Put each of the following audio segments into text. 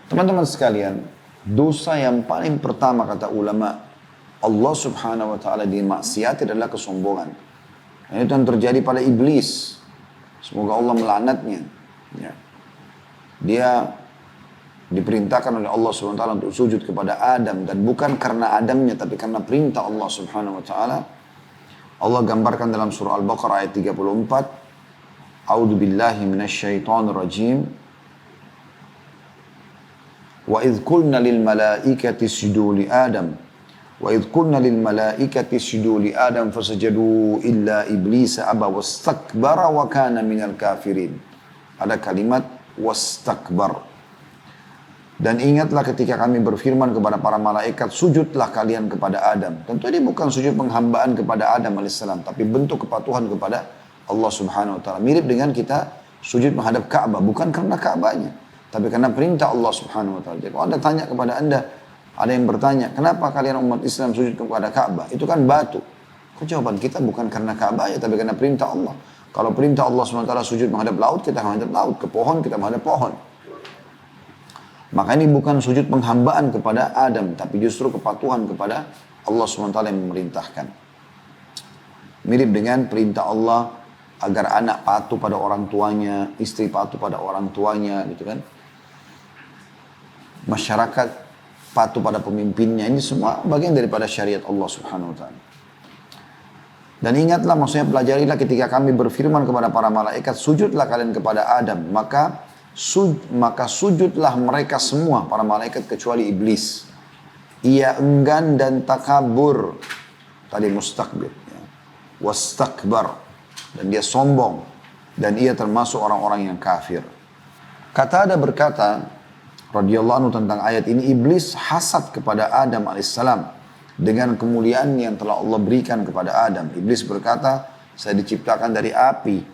Teman-teman sekalian, dosa yang paling pertama kata ulama, Allah subhanahu wa ta'ala dimaksiati adalah kesombongan. Dan itu yang terjadi pada iblis. Semoga Allah melaknatnya. Ya. Dia diperintahkan oleh Allah subhanahu wa ta'ala untuk sujud kepada Adam. Dan bukan karena Adamnya, tapi karena perintah Allah subhanahu wa ta'ala. Allah gambarkan dalam surah Al-Baqarah ayat 34. A'udzu billahi minasyaitonir rajim. Wa idh qulna lil malaikati isjudu li Adam. Wa idh qulna lil malaikati isjudu li Adam fasajadu illa iblis aba wastakbara wa kana minal kafirin. Ada kalimat wastakbar. Dan ingatlah ketika kami berfirman kepada para malaikat, sujudlah kalian kepada Adam. Tentu ini bukan sujud penghambaan kepada Adam alaihissalam, tapi bentuk kepatuhan kepada Allah subhanahu wa ta'ala. Mirip dengan kita sujud menghadap Ka'bah, bukan karena Ka'bahnya, tapi karena perintah Allah subhanahu wa ta'ala. Jadi kalau Anda tanya kepada Anda, ada yang bertanya, kenapa kalian umat Islam sujud kepada Ka'bah? Itu kan batu. Kok jawaban kita bukan karena Ka'bah ya, tapi karena perintah Allah. Kalau perintah Allah subhanahu wa ta'ala sujud menghadap laut, kita menghadap laut. Ke pohon, kita menghadap pohon. Maka ini bukan sujud penghambaan kepada Adam, tapi justru kepatuhan kepada Allah SWT yang memerintahkan. Mirip dengan perintah Allah agar anak patuh pada orang tuanya, istri patuh pada orang tuanya, gitu kan. Masyarakat patuh pada pemimpinnya, ini semua bagian daripada syariat Allah SWT. Dan ingatlah, maksudnya pelajarilah ketika kami berfirman kepada para malaikat, sujudlah kalian kepada Adam, maka sujudlah mereka semua, para malaikat kecuali iblis. Ia enggan dan takabur. Tadi mustakbir. Ya. Wastakbar. Dan dia sombong. Dan ia termasuk orang-orang yang kafir. Qatada berkata, radhiyallahu anhu tentang ayat ini, iblis hasad kepada Adam alaihissalam. Dengan kemuliaan yang telah Allah berikan kepada Adam. Iblis berkata, saya diciptakan dari api.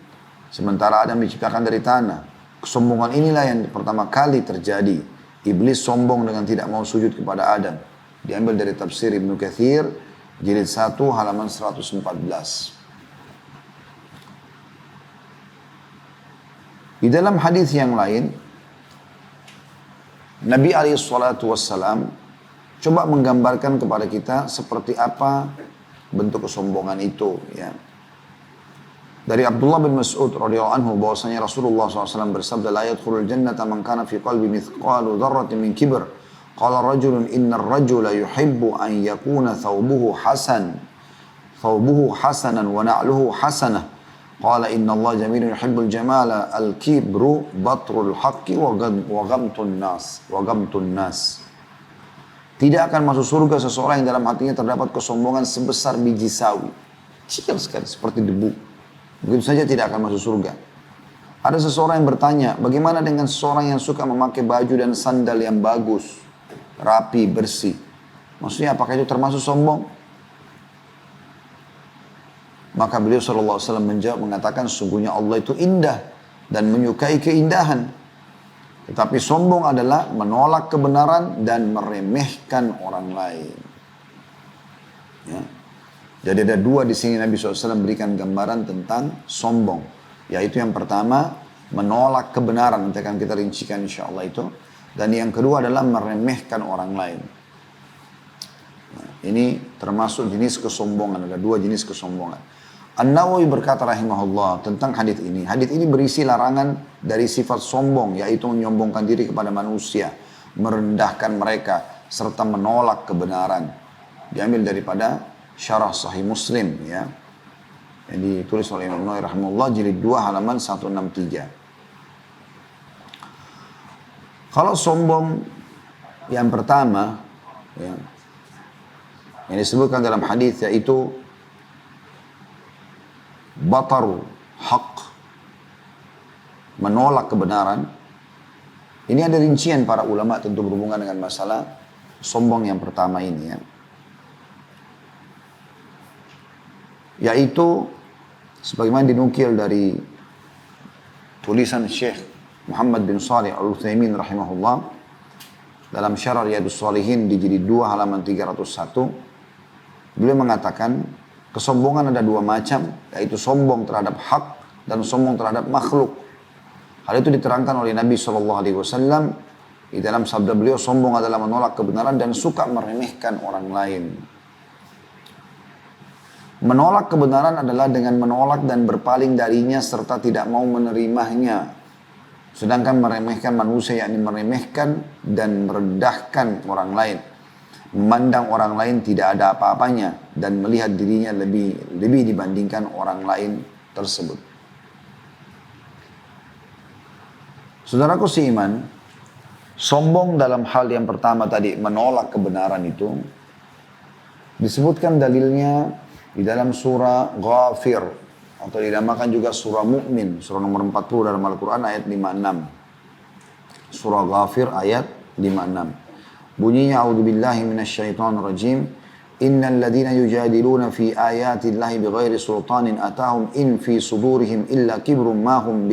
Sementara Adam diciptakan dari tanah. Kesombongan inilah yang pertama kali terjadi. Iblis sombong dengan tidak mau sujud kepada Adam. Diambil dari tafsir Ibnu Katsir, jilid 1 halaman 114. Di dalam hadis yang lain, Nabi SAW coba menggambarkan kepada kita seperti apa bentuk kesombongan itu. Ya. Dari Abdullah bin Mas'ud radhiyallahu anhu bahwasanya Rasulullah SAW bersabda, la yadkhulul jannata man kana fi qalbi mithqalu dzarratin min kibr. Qala rajulun innar rajula yuhibbu an yakuna thawbuhu hasanan wa na'luhu hasanah. Qala inna Allah jamilun yuhibbul jamala al-kibru batrul haqqi wa ghamtun nas. Tidak akan masuk surga seseorang yang dalam hatinya terdapat kesombongan sebesar biji sawi. Kecil sekali seperti debu. Begitu saja tidak akan masuk surga. Ada seseorang yang bertanya, bagaimana dengan seseorang yang suka memakai baju dan sandal yang bagus, rapi, bersih? Maksudnya apakah itu termasuk sombong? Maka beliau SAW menjawab mengatakan, sungguhnya Allah itu indah dan menyukai keindahan. Tetapi sombong adalah menolak kebenaran dan meremehkan orang lain. Ya. Jadi ada dua di sini Nabi SAW berikan gambaran tentang sombong. Yaitu yang pertama, menolak kebenaran. Nanti akan kita rincikan insya Allah itu. Dan yang kedua adalah meremehkan orang lain. Nah, ini termasuk jenis kesombongan. Ada dua jenis kesombongan. An-Nawawi berkata rahimahullah tentang hadis ini. Hadis ini berisi larangan dari sifat sombong. Yaitu menyombongkan diri kepada manusia. Merendahkan mereka. Serta menolak kebenaran. Diambil daripada Syarah Sahih Muslim, ya, yang ditulis oleh Imam Nawawi rahimahullah, jilid 2 halaman 163. Kalau sombong yang pertama, ya, yang disebutkan dalam hadis yaitu bataru haq, menolak kebenaran. Ini ada rincian para ulama tentu berhubungan dengan masalah sombong yang pertama ini, ya. Yaitu sebagaimana dinukil dari tulisan Syekh Muhammad bin Shalih Al-Utsaimin rahimahullah dalam Syarah Riyadhus Shalihin di jilid 2 halaman 301, beliau mengatakan kesombongan ada dua macam, yaitu sombong terhadap hak dan sombong terhadap makhluk. Hal itu diterangkan oleh Nabi SAW Di dalam sabda beliau, sombong adalah menolak kebenaran dan suka meremehkan orang lain. Menolak kebenaran adalah dengan menolak dan berpaling darinya serta tidak mau menerimanya. Sedangkan meremehkan manusia, yakni meremehkan dan merendahkan orang lain. Memandang orang lain tidak ada apa-apanya dan melihat dirinya lebih dibandingkan orang lain tersebut. Saudaraku seiman, sombong dalam hal yang pertama tadi, menolak kebenaran itu, disebutkan dalilnya di dalam surah Ghafir, atau dinamakan juga surah Mu'min, surah nomor 40 dalam Al-Quran ayat 56. Surah Ghafir ayat 56. Bunyinya, a'udzubillahi minasyaitonirrajim, innal ladzina yujadiluna fi ayatillahi bighairi sultanin atahum in fi sudurihim illa kibrun ma hum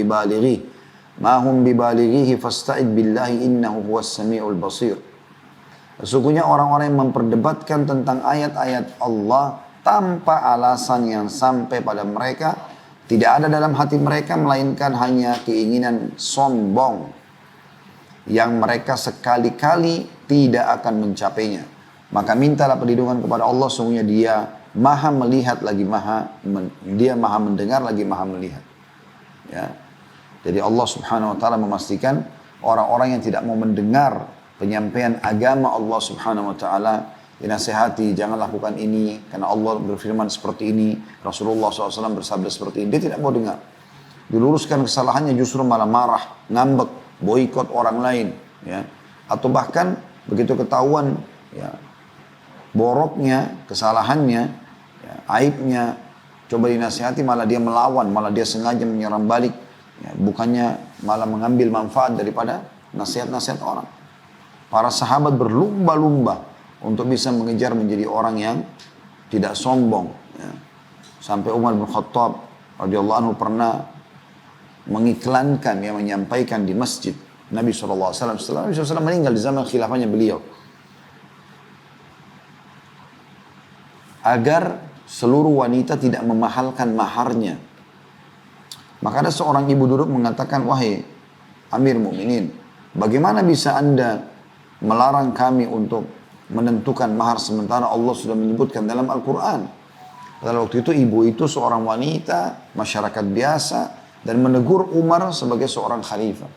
bibalighihi fasta'id billahi innahu huwas samiul basir. Sesungguhnya orang-orang yang memperdebatkan tentang ayat-ayat Allah tanpa alasan yang sampai pada mereka, tidak ada dalam hati mereka melainkan hanya keinginan sombong yang mereka sekali-kali tidak akan mencapainya. Maka mintalah perlindungan kepada Allah, sungguhnya Dia maha melihat lagi Dia maha mendengar lagi maha melihat. Ya. Jadi Allah Subhanahu wa taala memastikan orang-orang yang tidak mau mendengar penyampaian agama Allah Subhanahu wa taala, dinasihati jangan lakukan ini karena Allah berfirman seperti ini, Rasulullah SAW bersabda seperti ini, dia tidak mau dengar. Diluruskan kesalahannya justru malah marah, ngambek, boikot orang lain, ya. Atau bahkan begitu ketahuan, ya, boroknya, kesalahannya, ya, aibnya, coba dinasihati malah dia melawan, malah dia sengaja menyerang balik, ya, bukannya malah mengambil manfaat daripada nasihat-nasihat orang. Para sahabat berlumba-lumba untuk bisa mengejar menjadi orang yang tidak sombong, ya. Sampai Umar bin Khattab radhiyallahu anhu pernah mengiklankan, yang menyampaikan di masjid Nabi SAW setelah Nabi SAW meninggal di zaman khilafahnya beliau, agar seluruh wanita tidak memahalkan maharnya. Maka ada seorang ibu duduk mengatakan, wahai Amir Mukminin, bagaimana bisa Anda melarang kami untuk menentukan mahar sementara Allah sudah menyebutkan dalam Al-Quran? Pada waktu itu ibu itu seorang wanita, masyarakat biasa, dan menegur Umar sebagai seorang khalifah.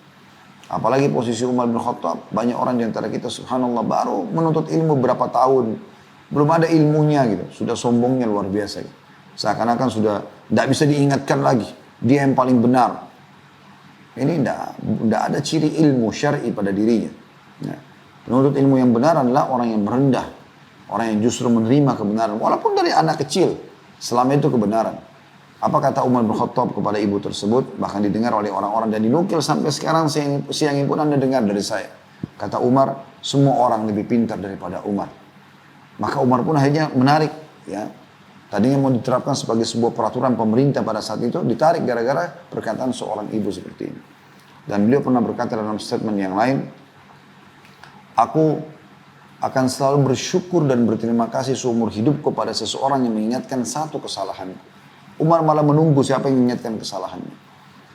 Apalagi posisi Umar bin Khattab, banyak orang di antara kita subhanallah baru menuntut ilmu berapa tahun, belum ada ilmunya gitu, sudah sombongnya luar biasa gitu. Seakan-akan sudah tidak bisa diingatkan lagi, dia yang paling benar. Ini tidak ada ciri ilmu syar'i pada dirinya. Nah, penuntut ilmu yang benar adalah orang yang merendah, orang yang justru menerima kebenaran, walaupun dari anak kecil, selama itu kebenaran. Apa kata Umar bin Khattab kepada ibu tersebut, bahkan didengar oleh orang-orang dan dinukil sampai sekarang, siang ini pun Anda dengar dari saya. Kata Umar, semua orang lebih pintar daripada Umar. Maka Umar pun akhirnya menarik, ya. Tadinya mau diterapkan sebagai sebuah peraturan pemerintah pada saat itu, ditarik gara-gara perkataan seorang ibu seperti ini. Dan beliau pernah berkata dalam statement yang lain, aku akan selalu bersyukur dan berterima kasih seumur hidupku pada seseorang yang mengingatkan satu kesalahan. Umar malah menunggu siapa yang mengingatkan kesalahannya.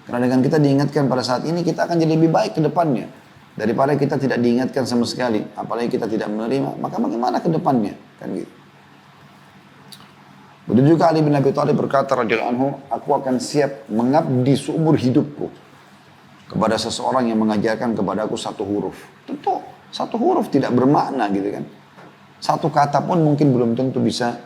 Karena dengan kita diingatkan pada saat ini, kita akan jadi lebih baik ke depannya. Daripada kita tidak diingatkan sama sekali, apalagi kita tidak menerima, maka bagaimana ke depannya? Kan gitu. Begitu juga Ali bin Abi Thalib berkata radhiyallahu anhu, aku akan siap mengabdi seumur hidupku kepada seseorang yang mengajarkan kepada aku satu huruf. Tentu satu huruf tidak bermakna gitu kan. Satu kata pun mungkin belum tentu bisa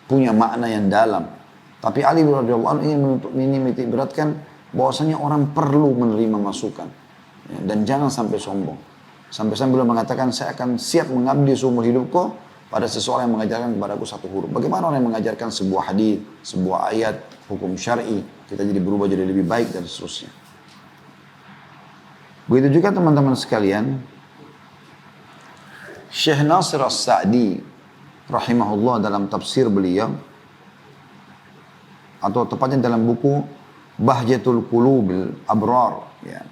punya makna yang dalam. Tapi Ali radhiyallahu anhu ingin menitik beratkan bahwasanya orang perlu menerima masukan, ya, dan jangan sampai sombong. Sampai-sampai beliau mengatakan, saya akan siap mengabdi seumur hidupku pada seseorang yang mengajarkan kepadaku satu huruf. Bagaimana orang yang mengajarkan sebuah hadis, sebuah ayat, hukum syar'i, kita jadi berubah jadi lebih baik dan seterusnya. Begitu juga teman-teman sekalian, Syekh Nasir As-Sa'di rahimahullah dalam tafsir beliau, atau tepatnya dalam buku Bahjatul Qulubil Abrar, ya,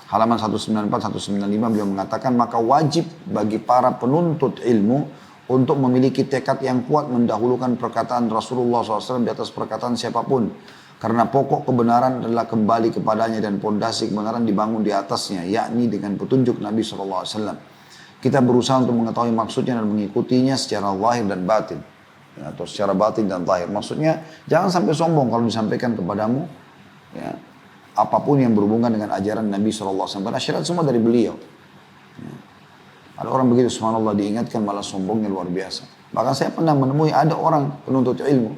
halaman 194-195 beliau mengatakan, maka wajib bagi para penuntut ilmu untuk memiliki tekad yang kuat mendahulukan perkataan Rasulullah SAW di atas perkataan siapapun. Karena pokok kebenaran adalah kembali kepadanya dan pondasi kebenaran dibangun di atasnya, yakni dengan petunjuk Nabi SAW. Kita berusaha untuk mengetahui maksudnya dan mengikutinya secara lahir dan batin. Ya, atau secara batin dan lahir. Maksudnya jangan sampai sombong kalau disampaikan kepadamu ya, apapun yang berhubungan dengan ajaran Nabi SAW. Karena syariat semua dari beliau. Ya. Ada orang begitu, subhanallah, diingatkan malah sombongnya luar biasa. Bahkan saya pernah menemui ada orang penuntut ilmu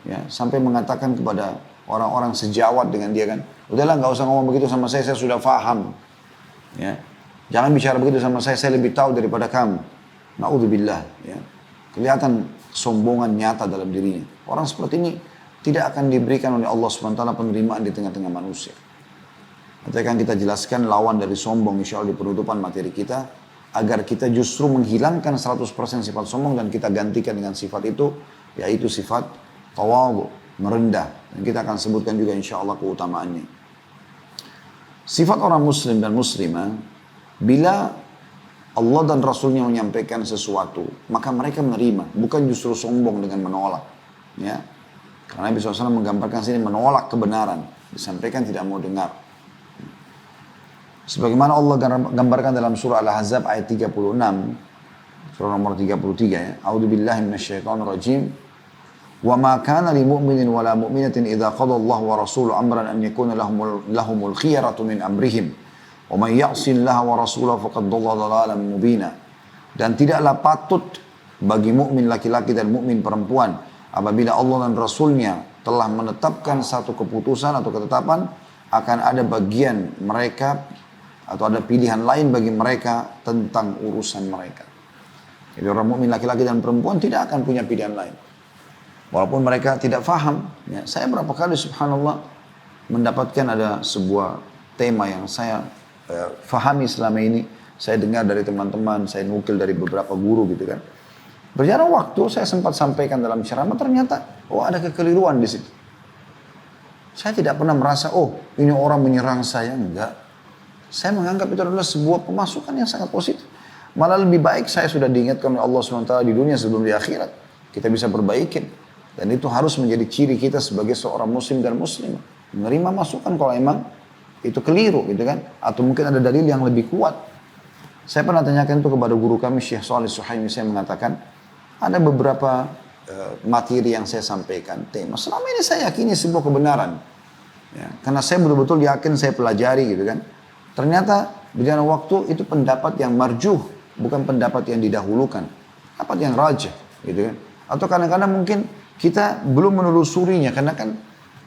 ya, sampai mengatakan kepada orang-orang sejawat dengan dia kan, udahlah nggak usah ngomong begitu sama saya sudah paham. Ya. Jangan bicara begitu sama saya lebih tahu daripada kamu. Na'udzubillah. Ya. Kelihatan kesombongan nyata dalam dirinya. Orang seperti ini tidak akan diberikan oleh Allah SWT penerimaan di tengah-tengah manusia. Nanti akan kita jelaskan lawan dari sombong insya Allah di penutupan materi kita, agar kita justru menghilangkan 100% sifat sombong dan kita gantikan dengan sifat itu, yaitu sifat tawadhu, merendah. Dan kita akan sebutkan juga insya Allah keutamaannya. Sifat orang muslim dan muslimah, bila Allah dan Rasulnya menyampaikan sesuatu, maka mereka menerima, bukan justru sombong dengan menolak. Ya. Karena Nabi SAW menggambarkan sini menolak kebenaran, disampaikan tidak mau dengar. Sebagaimana Allah gambarkan dalam surah Al-Ahzab ayat 36, surah nomor 33 ya. A'udzubillahi minasyaitonirrajim. Wa ma kana lil mu'minin wa la mu'minatin idza qada Allah wa rasuluhu amran an yakuna lahumul khiyaratu min amrihim. Wa may ya'sillaha wa rasulahu faqad dhalla dhalalan mubina. Dan tidaklah patut bagi mukmin laki-laki dan mukmin perempuan apabila Allah dan Rasulnya telah menetapkan satu keputusan atau ketetapan, akan ada bagian mereka atau ada pilihan lain bagi mereka tentang urusan mereka. Jadi orang mukmin laki-laki dan perempuan tidak akan punya pilihan lain. Walaupun mereka tidak faham. Ya, saya berapa kali subhanallah mendapatkan ada sebuah tema yang saya fahami selama ini. Saya dengar dari teman-teman, saya nukil dari beberapa guru gitu kan. Berjalan waktu saya sempat sampaikan dalam ceramah, ternyata ada kekeliruan di situ. Saya tidak pernah merasa, ini orang menyerang saya, enggak. Saya menganggap itu adalah sebuah pemasukan yang sangat positif. Malah lebih baik saya sudah diingatkan oleh Allah SWT di dunia sebelum di akhirat. Kita bisa perbaikin. Dan itu harus menjadi ciri kita sebagai seorang muslim dan muslimah. Menerima masukan kalau emang itu keliru gitu kan. Atau mungkin ada dalil yang lebih kuat. Saya pernah tanyakan itu kepada guru kami Syekh Shalih Suhaimi. Saya mengatakan, ada beberapa materi yang saya sampaikan, tema. Selama ini saya yakini sebuah kebenaran. Ya, karena saya betul-betul yakin saya pelajari gitu kan. Ternyata berjalan waktu itu pendapat yang marjuh, bukan pendapat yang didahulukan. Pendapat yang rajih gitu kan. Atau kadang-kadang mungkin kita belum menelusurinya, karena kan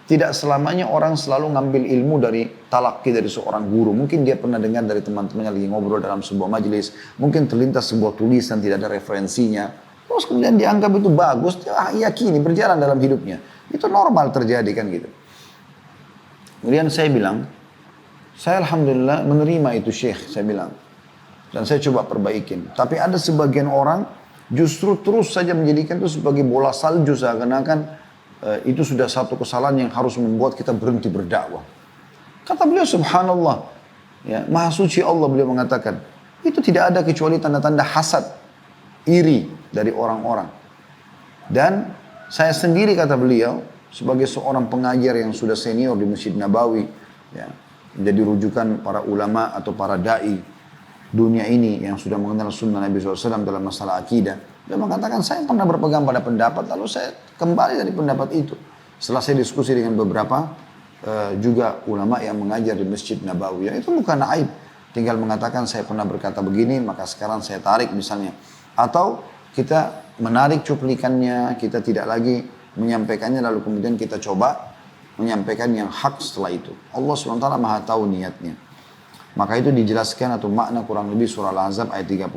tidak selamanya orang selalu ngambil ilmu dari talaki dari seorang guru. Mungkin dia pernah dengar dari teman-temannya lagi ngobrol dalam sebuah majelis. Mungkin terlintas sebuah tulisan tidak ada referensinya. Terus kemudian dianggap itu bagus, dia yakini berjalan dalam hidupnya. Itu normal terjadi kan gitu. Kemudian saya bilang, saya alhamdulillah menerima itu Syekh, saya bilang. Dan saya coba perbaikin. Tapi ada sebagian orang justru terus saja menjadikan itu sebagai bola salju, seakan-akan itu sudah satu kesalahan yang harus membuat kita berhenti berdakwah. Kata beliau subhanallah, ya, maha suci Allah, beliau mengatakan, itu tidak ada kecuali tanda-tanda hasad, iri dari orang-orang. Dan saya sendiri, kata beliau, sebagai seorang pengajar yang sudah senior di Masjid Nabawi, ya, menjadi rujukan para ulama atau para da'i dunia ini yang sudah mengenal sunnah Nabi SAW dalam masalah akidah. Dia mengatakan, saya pernah berpegang pada pendapat, lalu saya kembali dari pendapat itu. Setelah saya diskusi dengan beberapa juga ulama yang mengajar di Masjid Nabawi. Ya, itu bukan aib. Tinggal mengatakan saya pernah berkata begini, maka sekarang saya tarik misalnya. Atau kita menarik cuplikannya, kita tidak lagi menyampaikannya, lalu kemudian kita coba menyampaikan yang hak setelah itu. Allah SWT maha tahu niatnya. Maka itu dijelaskan atau makna kurang lebih surah Al-Ahzab ayat 36.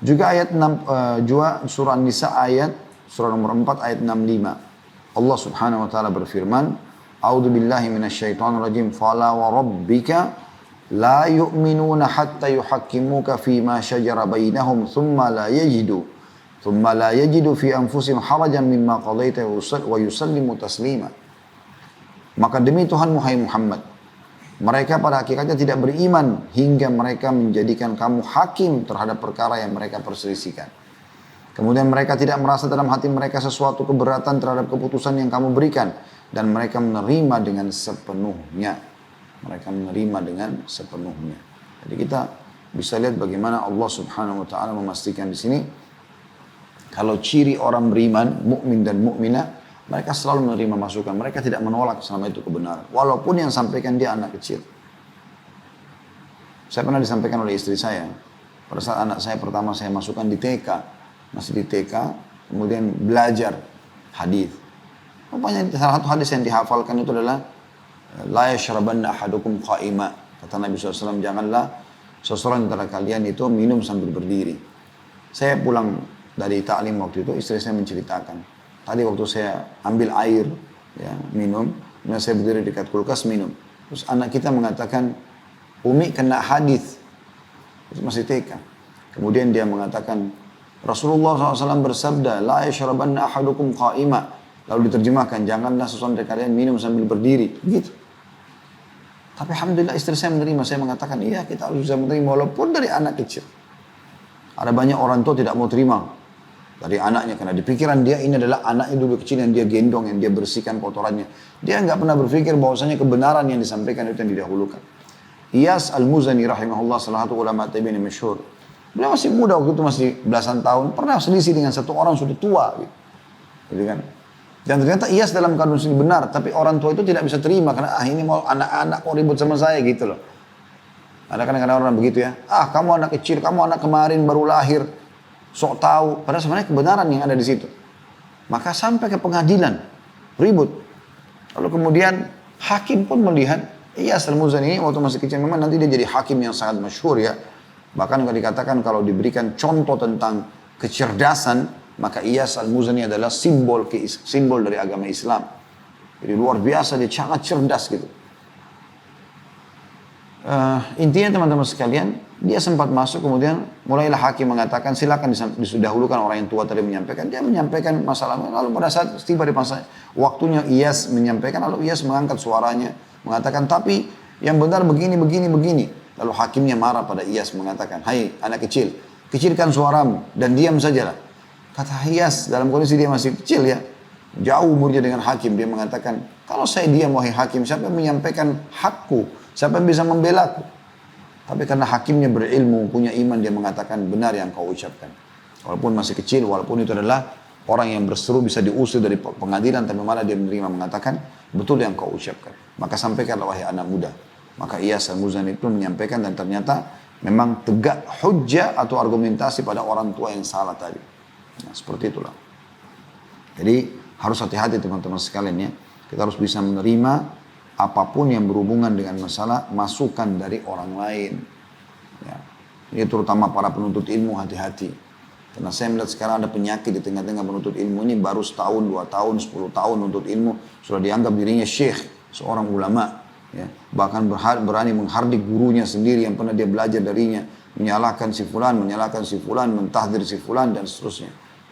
Juga ayat 6, juga surah Nisa ayat, surah nomor 4 ayat 65. Allah Subhanahu wa taala berfirman, A'udzu billahi minasyaitonir rajim. Fala wa rabbika la yu'minuna hatta yuhakkimuka fi ma shajara bainahum thumma la yajidu fi anfusihim harajan mimma qadaita wa yusallimu taslima. Maka demi Tuhan Muhammad, mereka pada hakikatnya tidak beriman hingga mereka menjadikan kamu hakim terhadap perkara yang mereka perselisihkan. Kemudian mereka tidak merasa dalam hati mereka sesuatu keberatan terhadap keputusan yang kamu berikan. dan mereka menerima dengan sepenuhnya. Mereka menerima dengan sepenuhnya. Jadi kita bisa lihat bagaimana Allah Subhanahu wa taala memastikan di sini kalau ciri orang beriman, mukmin dan mukminah, mereka selalu menerima masukan. Mereka tidak menolak selama itu kebenaran. Walaupun yang sampaikan dia anak kecil. Saya pernah disampaikan oleh istri saya. Pada saat anak saya pertama saya masukkan di TK. Masih di TK. Kemudian belajar hadis. Rupanya salah satu hadis yang dihafalkan itu adalah la yashrabanna ahadukum qa'ima. Kata Nabi SAW, janganlah seseorang antara kalian itu minum sambil berdiri. Saya pulang dari taklim waktu itu, istri saya menceritakan. Tadi waktu saya ambil air, ya, minum, kemudian saya berdiri dekat kulkas minum. Terus anak kita mengatakan, Umi kena hadis. Masih TK. Kemudian dia mengatakan, Rasulullah SAW bersabda, la yashrabanna ahadukum qa'ima. Lalu diterjemahkan, janganlah seseorang dari kalian minum sambil berdiri. Gitu. Tapi alhamdulillah istri saya menerima. Saya mengatakan, iya kita harus bisa menerima walaupun dari anak kecil. Ada banyak orang tua tidak mau terima dari anaknya karena di pikiran dia ini adalah anaknya dulu kecil yang dia gendong, yang dia bersihkan kotorannya. Dia nggak pernah berpikir bahwasanya kebenaran yang disampaikan itu yang didahulukan. Iyas Al-Muzani rahimahullah, salah satu ulama tabi'in yang masyhur. Beliau masih muda waktu itu, masih belasan tahun, pernah selisih dengan satu orang sudah tua gitu kan. Dan ternyata Iyas dalam kandung sini benar, tapi orang tua itu tidak bisa terima karena ini mau anak-anak kok ribut sama saya gitu loh. Ada kadang-kadang orang begitu ya, kamu anak kecil, kamu anak kemarin baru lahir, sok tahu. Padahal sebenarnya kebenaran yang ada di situ. Maka sampai ke pengadilan, ribut. Lalu kemudian hakim pun melihat, Iyas Al-Muzani ini waktu masih kecil memang nanti dia jadi hakim yang sangat masyhur ya. Bahkan kalau dikatakan kalau diberikan contoh tentang kecerdasan, maka Iyas Al-Muzani adalah simbol dari agama Islam. Jadi luar biasa, dia sangat cerdas gitu. Intinya teman-teman sekalian, dia sempat masuk kemudian mulailah hakim mengatakan silakan disudahulukan orang yang tua tadi menyampaikan. Dia menyampaikan masalahnya, lalu pada saat tiba di masa waktunya Iyas menyampaikan, lalu Iyas mengangkat suaranya mengatakan tapi yang benar begini. Lalu hakimnya marah pada Iyas mengatakan, hai anak kecil, kecilkan suaramu dan diam sajalah. Kata Iyas dalam kondisi dia masih kecil ya, jauh umurnya dengan hakim, dia mengatakan, kalau saya diam wahai hakim, siapa yang menyampaikan hakku? Siapa yang bisa membela aku? Tapi karena hakimnya berilmu, punya iman, dia mengatakan benar yang kau ucapkan. Walaupun masih kecil, walaupun itu adalah orang yang berseru bisa diusir dari pengadilan, tapi malah dia menerima mengatakan betul yang kau ucapkan. Maka sampaikanlah wahai anak muda. Maka Iyas Al-Muzani itu menyampaikan dan ternyata memang tegak hujjah atau argumentasi pada orang tua yang salah tadi. Nah, seperti itulah. Jadi harus hati-hati teman-teman sekalian ya. Kita harus bisa menerima apapun yang berhubungan dengan masalah masukan dari orang lain. Ya. Ini terutama para penuntut ilmu hati-hati. Karena saya melihat sekarang ada penyakit di tengah-tengah penuntut ilmu ini baru setahun, 2 tahun, 10 tahun menuntut ilmu sudah dianggap dirinya syekh, seorang ulama. Ya. Bahkan berani menghardik gurunya sendiri yang pernah dia belajar darinya. Menyalahkan si fulan, mentahdir si fulan dan seterusnya.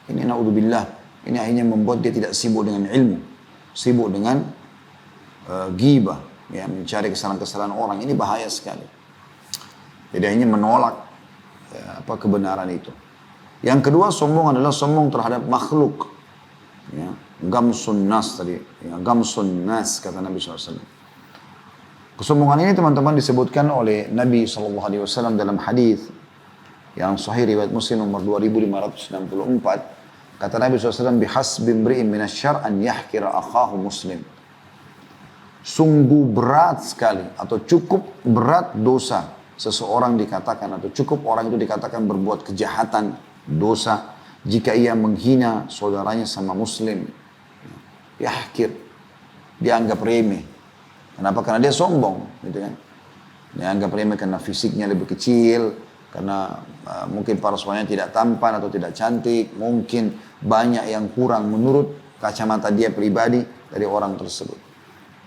Ini na'udzubillah. Ini akhirnya membuat dia tidak sibuk dengan ilmu. Sibuk dengan ghibah, ya, mencari kesalahan-kesalahan orang. Ini bahaya sekali. Jadi hanya menolak kebenaran itu. Yang kedua, sombong adalah sombong terhadap makhluk. Ya, gamsun nas tadi. Ya, gamsun nas kata Nabi SAW. Kesombongan ini teman-teman disebutkan oleh Nabi SAW dalam hadis yang sahih riwayat Muslim nomor 2564. Kata Nabi SAW, bihasbi imri'in minasyar an yahkira akhahu muslim. Sungguh berat sekali atau cukup berat dosa seseorang dikatakan atau cukup orang itu dikatakan berbuat kejahatan, dosa jika ia menghina saudaranya sama muslim. Yahkir, dianggap remeh. Kenapa? Karena dia sombong, gitu kan? Dianggap remeh karena fisiknya lebih kecil, karena mungkin parasoalnya tidak tampan atau tidak cantik, mungkin banyak yang kurang menurut kacamata dia pribadi dari orang tersebut.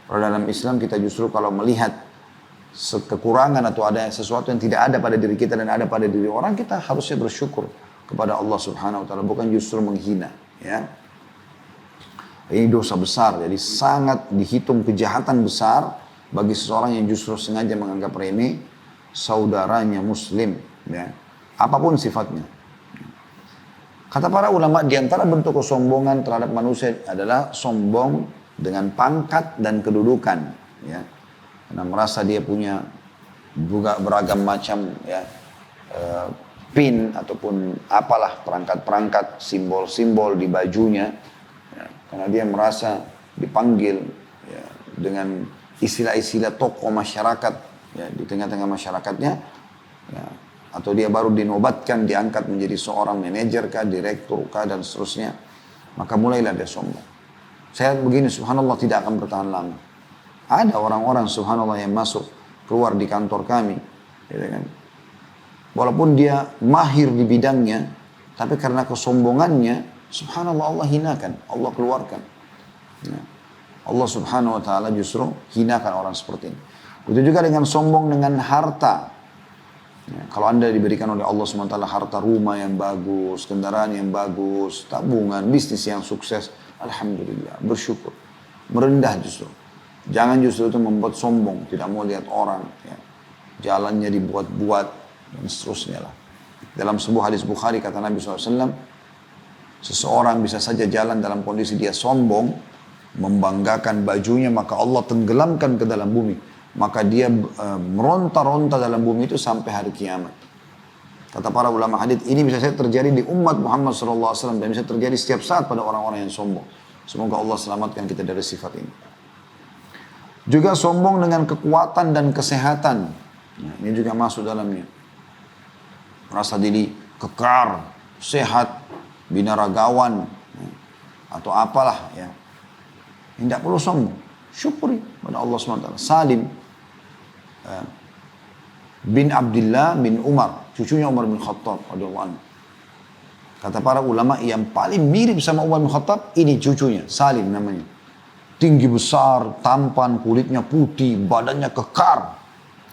Kalau dalam Islam kita justru kalau melihat kekurangan atau ada sesuatu yang tidak ada pada diri kita dan ada pada diri orang, kita harusnya bersyukur kepada Allah Subhanahu wa taala, bukan justru menghina, ya. Ini dosa besar, jadi sangat dihitung kejahatan besar bagi seseorang yang justru sengaja menganggap remeh saudaranya muslim, ya. Apapun sifatnya. Kata para ulama, di antara bentuk kesombongan terhadap manusia adalah sombong dengan pangkat dan kedudukan, ya, karena merasa dia punya juga beragam macam, ya, pin ataupun apalah perangkat-perangkat simbol-simbol di bajunya, ya, karena dia merasa dipanggil, ya, dengan istilah-istilah tokoh masyarakat, ya, di tengah-tengah masyarakatnya, ya, atau dia baru dinobatkan diangkat menjadi seorang manajer kah, direktur kah, dan seterusnya, maka mulailah dia sombong. Saya begini, subhanallah, tidak akan bertahan lama. Ada orang-orang subhanallah yang masuk keluar di kantor kami, gitu kan. Walaupun dia mahir di bidangnya, tapi karena kesombongannya, subhanallah, Allah hinakan, Allah keluarkan. Ya. Allah subhanahu wa ta'ala justru hinakan orang seperti ini. Begitu juga dengan sombong dengan harta. Ya, kalau anda diberikan oleh Allah subhanahu wa ta'ala harta, rumah yang bagus, kendaraan yang bagus, tabungan, bisnis yang sukses, alhamdulillah, bersyukur. Merendah justru. Jangan justru itu membuat sombong, tidak mau lihat orang. Ya. Jalannya dibuat-buat, dan seterusnya lah. Dalam sebuah hadis Bukhari kata Nabi SAW, seseorang bisa saja jalan dalam kondisi dia sombong, membanggakan bajunya, maka Allah tenggelamkan ke dalam bumi. Maka dia meronta-ronta dalam bumi itu sampai hari kiamat. Kata para ulama hadis, ini bisa saja terjadi di umat Muhammad SAW dan bisa terjadi setiap saat pada orang-orang yang sombong. Semoga Allah selamatkan kita dari sifat ini. Juga sombong dengan kekuatan dan kesehatan. Nah, ini juga masuk dalamnya. Merasa diri kekar, sehat, binaragawan, ya, atau apalah, ya. Tidak perlu sombong. Syukuri pada Allah SWT. Salim bin Abdullah bin Umar, cucunya Umar bin Khattab radhiyallahu anhu. Kata para ulama, yang paling mirip sama Umar bin Khattab ini cucunya, Salim namanya. Tinggi besar, tampan, kulitnya putih, badannya kekar,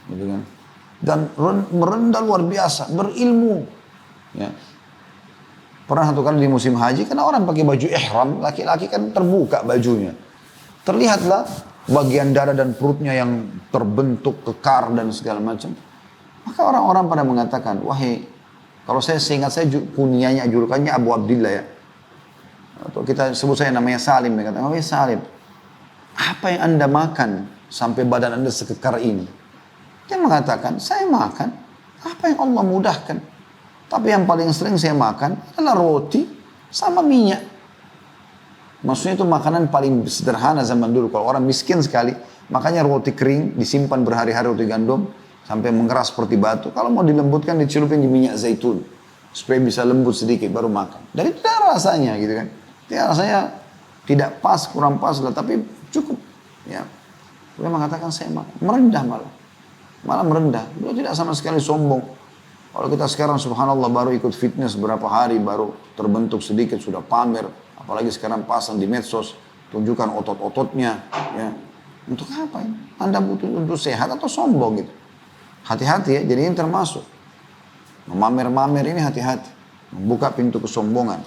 gitu kan. Dan merendah luar biasa, berilmu. Ya. Pernah satu kali di musim haji, karena orang pakai baju ihram, laki-laki kan terbuka bajunya. Terlihatlah bagian dada dan perutnya yang terbentuk kekar dan segala macam. Maka orang-orang pada mengatakan, wahai, kalau saya seingat saya kunianya, julukannya Abu Abdillah, ya. Atau kita sebut saya namanya Salim, dia kata, wahai Salim, apa yang anda makan sampai badan anda sekekar ini? Dia mengatakan, saya makan apa yang Allah mudahkan. Tapi yang paling sering saya makan adalah roti sama minyak. Maksudnya itu makanan paling sederhana zaman dulu. Kalau orang miskin sekali, makanya roti kering disimpan berhari-hari, roti gandum sampai mengeras seperti batu. Kalau mau dilembutkan, dicelupin di minyak zaitun supaya bisa lembut sedikit baru makan. Dan itu rasanya gitu kan. Dia rasanya tidak pas, kurang pas lah, tapi cukup. Ya. Dia mengatakan saya makan, merendah malah merendah. Dia tidak sama sekali sombong. Kalau kita sekarang subhanallah baru ikut fitness beberapa hari, baru terbentuk sedikit, sudah pamer. Apalagi sekarang pasang di medsos, tunjukkan otot-ototnya. Ya. Untuk apa ini? Anda butuh untuk sehat atau sombong gitu? Hati-hati ya, jadi ini termasuk. Memamer-mamer ini hati-hati. Membuka pintu kesombongan.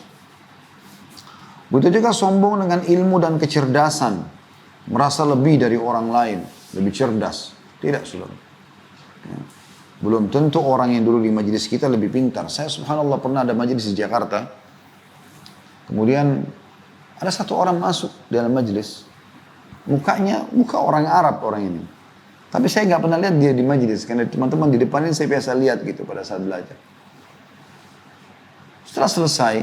Begitu juga sombong dengan ilmu dan kecerdasan. Merasa lebih dari orang lain. Lebih cerdas. Tidak, saudara. Ya. Belum tentu orang yang dulu di majelis kita lebih pintar. Saya subhanallah pernah ada majelis di Jakarta. Kemudian ada satu orang masuk dalam majelis. Mukanya muka orang Arab orang ini. Tapi saya nggak pernah lihat dia di majelis. Karena teman-teman di depan ini saya biasa lihat gitu pada saat belajar. Setelah selesai,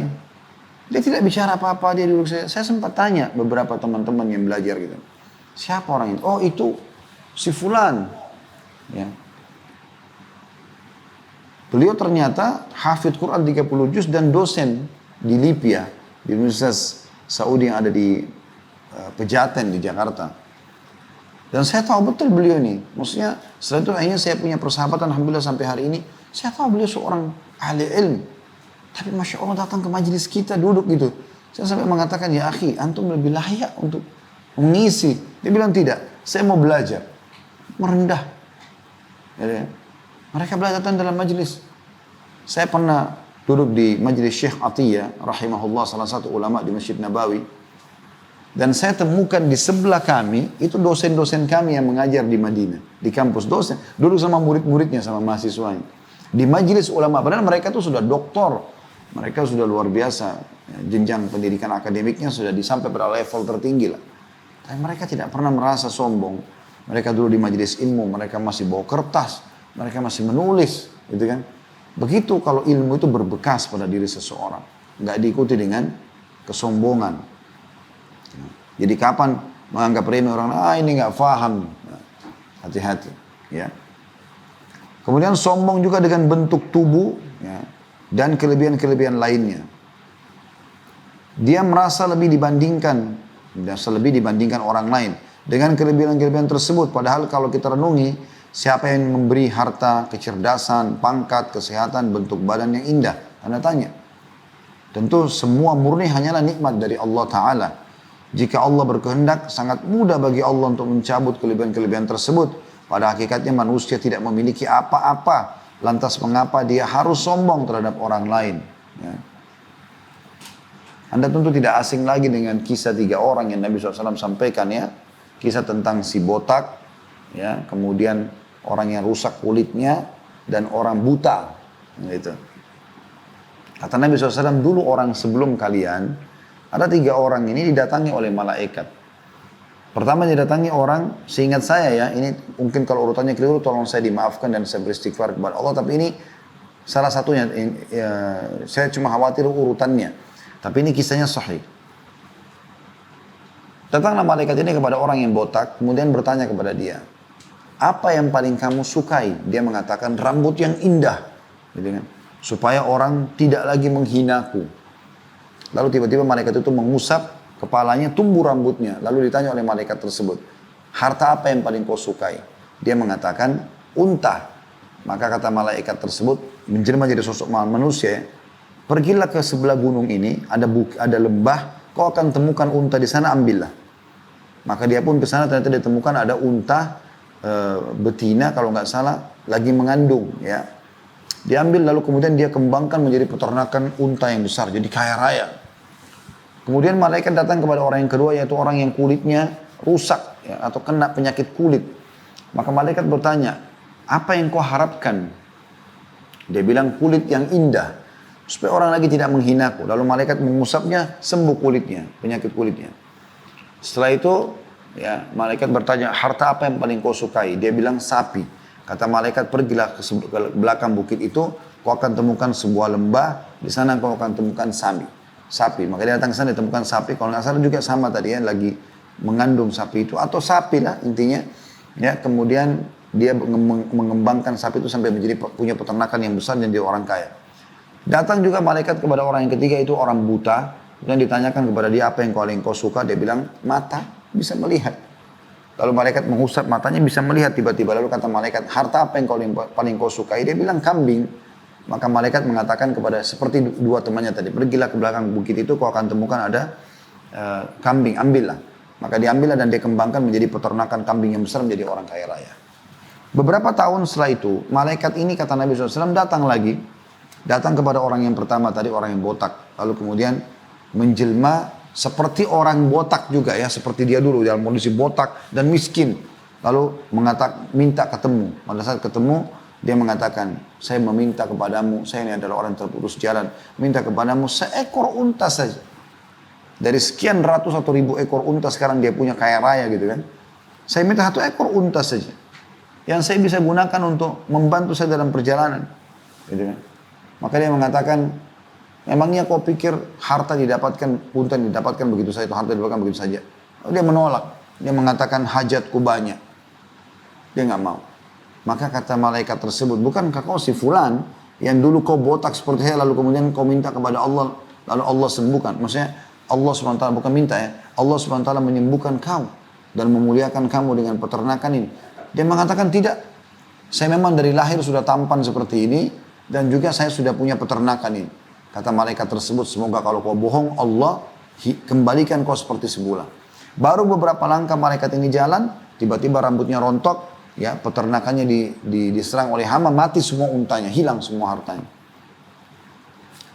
dia tidak bicara apa-apa. Dia duduk saya sempat tanya beberapa teman-teman yang belajar gitu. Siapa orang itu? Oh itu si Fulan. Ya. Beliau ternyata hafidh Quran 30 juz dan dosen di Libya, di Universitas Saudi yang ada di Pejaten di Jakarta. Dan saya tahu betul beliau ini. Maksudnya setelah itu akhirnya saya punya persahabatan alhamdulillah sampai hari ini. Saya tahu beliau seorang ahli ilmu. Tapi Masya Allah datang ke majelis kita duduk gitu. Saya sampai mengatakan, ya akhi, antum lebih layak untuk mengisi. Dia bilang tidak, saya mau belajar. Merendah. Jadi, mereka belajar dalam majelis. Saya pernah duduk di majelis Syekh Atiyah, rahimahullah, salah satu ulama di Masjid Nabawi. Dan saya temukan di sebelah kami, itu dosen-dosen kami yang mengajar di Madinah. Di kampus dosen. Duduk sama murid-muridnya, sama mahasiswanya. Di majelis ulama. Padahal mereka itu sudah doktor. Mereka sudah luar biasa. Jenjang pendidikan akademiknya sudah sampai pada level tertinggi lah. Tapi mereka tidak pernah merasa sombong. Mereka dulu di majelis ilmu, mereka masih bawa kertas, mereka masih menulis, gitu kan. Begitu kalau ilmu itu berbekas pada diri seseorang, nggak diikuti dengan kesombongan. Jadi kapan menganggap remeh orang, ini nggak paham, hati-hati, ya. Kemudian sombong juga dengan bentuk tubuh, ya, dan kelebihan-kelebihan lainnya. Dia merasa lebih dibandingkan orang lain dengan kelebihan-kelebihan tersebut. Padahal kalau kita renungi, siapa yang memberi harta, kecerdasan, pangkat, kesehatan, bentuk badan yang indah? Anda tanya. Tentu semua murni hanyalah nikmat dari Allah Ta'ala. Jika Allah berkehendak, sangat mudah bagi Allah untuk mencabut kelebihan-kelebihan tersebut. Pada hakikatnya manusia tidak memiliki apa-apa. Lantas mengapa dia harus sombong terhadap orang lain? Ya. Anda tentu tidak asing lagi dengan kisah 3 orang yang Nabi SAW sampaikan, ya. Kisah tentang si botak, ya, kemudian orang yang rusak kulitnya, dan orang buta. Gitu. Kata Nabi SAW, dulu orang sebelum kalian, ada 3 orang ini didatangi oleh malaikat. Pertama didatangi orang, seingat saya ya, ini mungkin kalau urutannya keliru, tolong saya dimaafkan dan saya beristighfar kepada Allah. Tapi ini salah satunya, saya cuma khawatir urutannya. Tapi ini kisahnya sahih. Datanglah malaikat ini kepada orang yang botak, kemudian bertanya kepada dia, apa yang paling kamu sukai? Dia mengatakan rambut yang indah, gitu kan? Supaya orang tidak lagi menghinaku. Lalu tiba-tiba malaikat itu mengusap kepalanya, tumbuh rambutnya. Lalu ditanya oleh malaikat tersebut, harta apa yang paling kau sukai? Dia mengatakan unta. Maka kata malaikat tersebut, menjelma jadi sosok manusia, pergilah ke sebelah gunung ini, ada lembah, kau akan temukan unta di sana, ambillah. Maka dia pun ke sana, ternyata ditemukan ada unta betina kalau nggak salah lagi mengandung, ya. Diambil lalu kemudian dia kembangkan menjadi peternakan unta yang besar, jadi kaya raya. Kemudian malaikat datang kepada orang yang kedua, yaitu orang yang kulitnya rusak, ya, atau kena penyakit kulit. Maka malaikat bertanya, apa yang kau harapkan? Dia bilang kulit yang indah, supaya orang lagi tidak menghinaku. Lalu malaikat mengusapnya, sembuh kulitnya, penyakit kulitnya. Setelah itu, ya, malaikat bertanya, harta apa yang paling kau sukai? Dia bilang sapi. Kata malaikat, pergilah ke belakang bukit itu, kau akan temukan sebuah lembah, di sana kau akan temukan sapi. Maka dia datang ke sana, ditemukan sapi. Kalau nggak salah juga sama tadi, ya, lagi mengandung sapi itu, atau sapi lah intinya. Ya, kemudian dia mengembangkan sapi itu sampai menjadi punya peternakan yang besar dan dia orang kaya. Datang juga malaikat kepada orang yang ketiga, itu orang buta, dan ditanyakan kepada dia, apa yang kau suka? Dia bilang mata, bisa melihat. Lalu malaikat mengusap matanya, bisa melihat tiba-tiba. Lalu kata malaikat, harta apa yang paling kau sukai? Dia bilang kambing. Maka malaikat mengatakan kepada seperti 2 temannya tadi, pergilah ke belakang bukit itu, kau akan temukan ada kambing, ambillah. Maka diambillah dan dia kembangkan menjadi peternakan kambing yang besar, menjadi orang kaya raya. Beberapa tahun setelah itu, malaikat ini kata Nabi SAW datang kepada orang yang pertama tadi, orang yang botak. Lalu kemudian menjelma seperti orang botak juga, ya, seperti dia dulu dalam kondisi botak dan miskin. Lalu minta ketemu. Pada saat ketemu, dia mengatakan, saya meminta kepadamu, saya ini adalah orang terputus jalan, minta kepadamu seekor unta saja. Dari sekian ratus atau ribu ekor unta, sekarang dia punya kaya raya gitu kan. Saya minta 1 ekor unta saja, yang saya bisa gunakan untuk membantu saya dalam perjalanan, gitu kan. Maka dia mengatakan, memangnya kau pikir harta didapatkan, unta didapatkan begitu saja, harta didapatkan begitu saja? Lalu dia menolak, dia mengatakan hajatku banyak. Dia nggak mau. Maka kata malaikat tersebut, bukankah kau si fulan yang dulu kau botak seperti saya, lalu kemudian kau minta kepada Allah, lalu Allah sembuhkan? Maksudnya Allah SWT, bukan minta, ya, Allah SWT menyembuhkan kau dan memuliakan kamu dengan peternakan ini. Dia mengatakan tidak, saya memang dari lahir sudah tampan seperti ini, dan juga saya sudah punya peternakan ini. Kata malaikat tersebut, semoga kalau kau bohong, Allah kembalikan kau seperti semula. Baru beberapa langkah malaikat ini jalan, tiba-tiba rambutnya rontok, ya, peternakannya diserang oleh hama, mati semua untanya, hilang semua hartanya.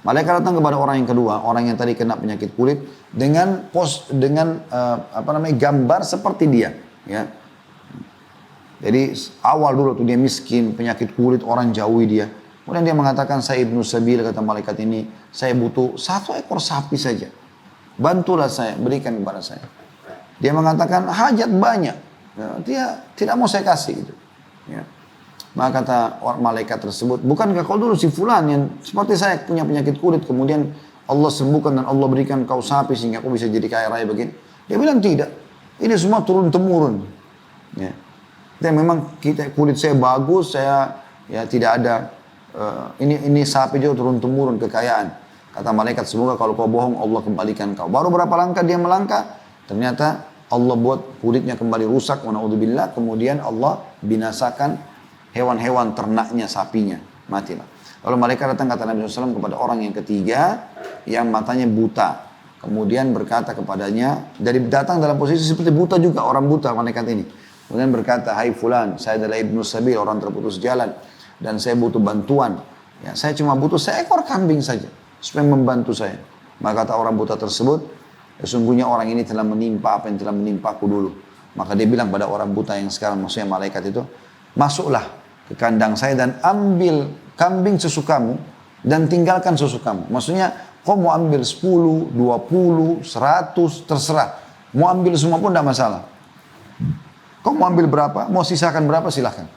Malaikat datang kepada orang yang kedua, orang yang tadi kena penyakit kulit, dengan gambar seperti dia, ya. Jadi awal dulu tuh dia miskin, penyakit kulit, orang jauhi dia. Kemudian dia mengatakan, saya Ibnu Sabil, kata malaikat ini, saya butuh 1 ekor sapi saja. Bantulah saya, berikan kepada saya. Dia mengatakan hajat banyak. Ya, dia tidak mau saya kasih gitu. Ya. Maka kata malaikat tersebut, bukankah kau dulu si fulan yang seperti saya punya penyakit kulit, kemudian Allah sembuhkan dan Allah berikan kau sapi sehingga kau bisa jadi kaya raya begini? Dia bilang tidak. Ini semua turun temurun. Ya. Dan memang kulit saya bagus, saya ya tidak ada ini sapi juga turun temurun kekayaan. Kata malaikat, semoga kalau kau bohong Allah kembalikan kau. Baru berapa langkah dia melangkah, ternyata Allah buat kulitnya kembali rusak, wa na'udzubillah. Kemudian Allah binasakan hewan-hewan ternaknya, sapinya, matilah. Lalu malaikat datang kata Nabi SAW kepada orang yang ketiga yang matanya buta. Kemudian berkata kepadanya, datang dalam posisi seperti buta juga, orang buta malaikat ini. Kemudian berkata, hai fulan, saya adalah Ibnu Sabil, orang terputus jalan. Dan saya butuh bantuan. Ya, saya cuma butuh seekor kambing saja, supaya membantu saya. Maka kata orang buta tersebut, sesungguhnya orang ini telah menimpa apa yang telah menimpaku dulu. Maka dia bilang pada orang buta yang sekarang, maksudnya malaikat itu, masuklah ke kandang saya dan ambil kambing sesukamu dan tinggalkan susu kamu. Maksudnya, kau mau ambil 10, 20, 100, terserah. Mau ambil semua pun tidak masalah. Kau mau ambil berapa, mau sisakan berapa, silahkan.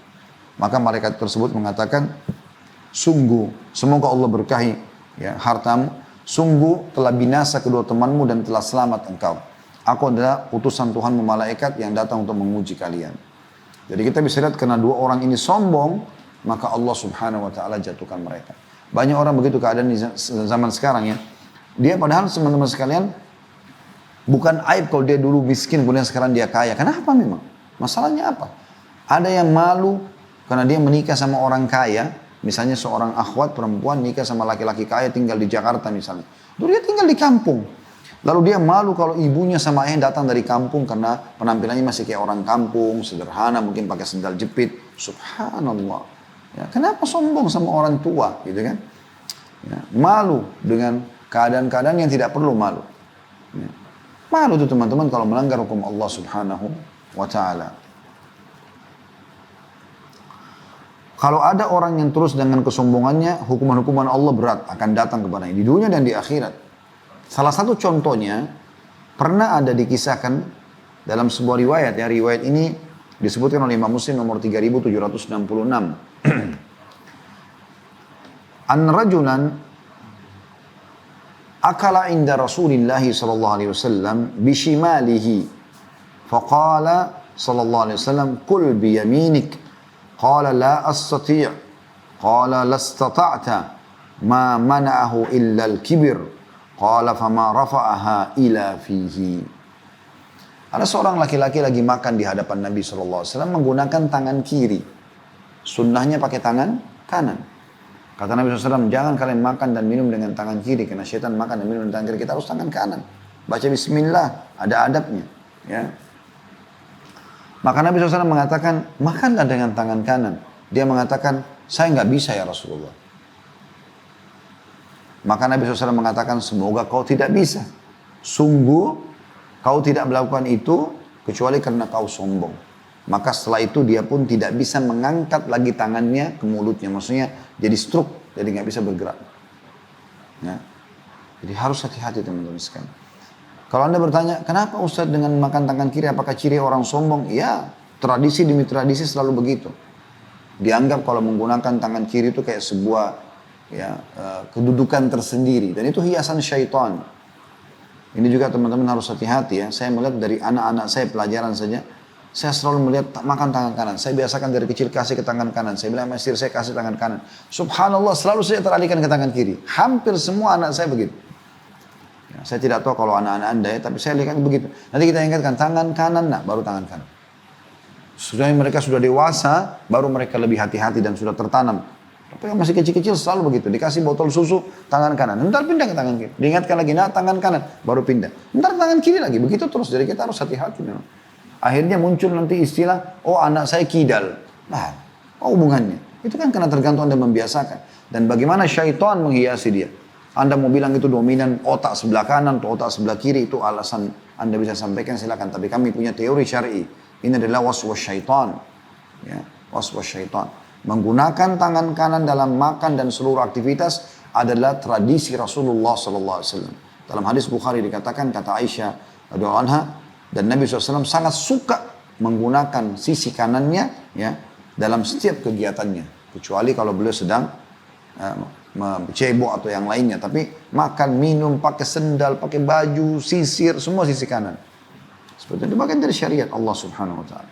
Maka malaikat tersebut mengatakan, sungguh, semoga Allah berkahi ya, hartamu, sungguh telah binasa kedua temanmu dan telah selamat engkau. Aku adalah utusan Tuhanmu malaikat yang datang untuk menguji kalian. Jadi kita bisa lihat karena dua orang ini sombong, maka Allah subhanahu wa ta'ala jatuhkan mereka. Banyak orang begitu keadaan di zaman sekarang ya. Dia padahal teman-teman sekalian, bukan aib kalau dia dulu miskin, kemudian sekarang dia kaya. Kenapa memang? Masalahnya apa? Ada yang malu karena dia menikah sama orang kaya. Misalnya seorang akhwat perempuan nikah sama laki-laki kaya tinggal di Jakarta misalnya. Dulu dia tinggal di kampung. Lalu dia malu kalau ibunya sama ayahnya datang dari kampung karena penampilannya masih kayak orang kampung, sederhana, mungkin pakai sendal jepit. Subhanallah. Ya, kenapa sombong sama orang tua gitu kan? Ya, malu dengan keadaan-keadaan yang tidak perlu malu. Ya. Malu tuh teman-teman kalau melanggar hukum Allah subhanahu wa ta'ala. Kalau ada orang yang terus dengan kesombongannya, hukuman-hukuman Allah berat akan datang kepadanya di dunia dan di akhirat. Salah satu contohnya, pernah ada dikisahkan dalam sebuah riwayat. Ya, riwayat ini disebutkan oleh Imam Muslim nomor 3766. An rajulan akala inda Rasulillah sallallahu alaihi wasallam bishimalihi. Faqala sallallahu alaihi wasallam, kul biyaminik. Qala la astati'. Qala lastata'ta. Ma mana'ahu illa al-kibir. Qala fama rafa'aha ila fihi. Ada seorang laki-laki lagi makan di hadapan Nabi SAW menggunakan tangan kiri. Sunnahnya pakai tangan kanan. Kata Nabi SAW, jangan kalian makan dan minum dengan tangan kiri. Karena syaitan makan dan minum dengan tangan kiri. Kita harus tangan kanan. Baca bismillah, ada adabnya. Ya. Maka Nabi SAW mengatakan, makanlah dengan tangan kanan. Dia mengatakan, saya nggak bisa ya Rasulullah. Maka Nabi SAW mengatakan, semoga kau tidak bisa. Sungguh, kau tidak melakukan itu, kecuali karena kau sombong. Maka setelah itu dia pun tidak bisa mengangkat lagi tangannya ke mulutnya. Maksudnya jadi stroke, jadi nggak bisa bergerak. Ya. Jadi harus hati-hati teman-teman sekalian. Kalau Anda bertanya, kenapa Ustaz dengan makan tangan kiri, apakah ciri orang sombong? Ya, tradisi demi tradisi selalu begitu. Dianggap kalau menggunakan tangan kiri itu kayak sebuah ya, kedudukan tersendiri. Dan itu hiasan syaitan. Ini juga teman-teman harus hati-hati ya. Saya melihat dari anak-anak saya pelajaran saja, saya selalu melihat makan tangan kanan. Saya biasakan dari kecil kasih ke tangan kanan. Saya bilang sama istri saya kasih tangan kanan. Subhanallah, selalu saya teralihkan ke tangan kiri. Hampir semua anak saya begitu. Ya, saya tidak tahu kalau anak-anak Anda ya, tapi saya lihat begitu. Nanti kita ingatkan tangan kanan, nah baru tangan kanan. Sudah mereka sudah dewasa, baru mereka lebih hati-hati dan sudah tertanam. Tapi yang masih kecil-kecil selalu begitu. Dikasih botol susu, tangan kanan. Ntar pindah ke tangan kiri. Diingatkan lagi, nah tangan kanan, baru pindah. Ntar tangan kiri lagi, begitu terus. Jadi kita harus hati-hati memang. Akhirnya muncul nanti istilah, oh anak saya kidal. Nah, apa hubungannya? Itu kan karena tergantung Anda membiasakan. Dan bagaimana syaitan menghiasi dia. Anda mau bilang itu dominan otak sebelah kanan atau otak sebelah kiri, itu alasan Anda bisa sampaikan, silakan. Tapi kami punya teori syar'i. Ini adalah waswas syaitan. Ya, waswas syaitan. Menggunakan tangan kanan dalam makan dan seluruh aktivitas adalah tradisi Rasulullah SAW. Dalam hadis Bukhari dikatakan, kata Aisyah radhiyallahu anha, Dan Nabi SAW sangat suka menggunakan sisi kanannya ya dalam setiap kegiatannya. Kecuali kalau beliau sedang cebok atau yang lainnya. Tapi makan, minum, pakai sendal, pakai baju, sisir, semua sisi kanan. Seperti itu bagian dari syariat Allah Subhanahu wa Ta'ala.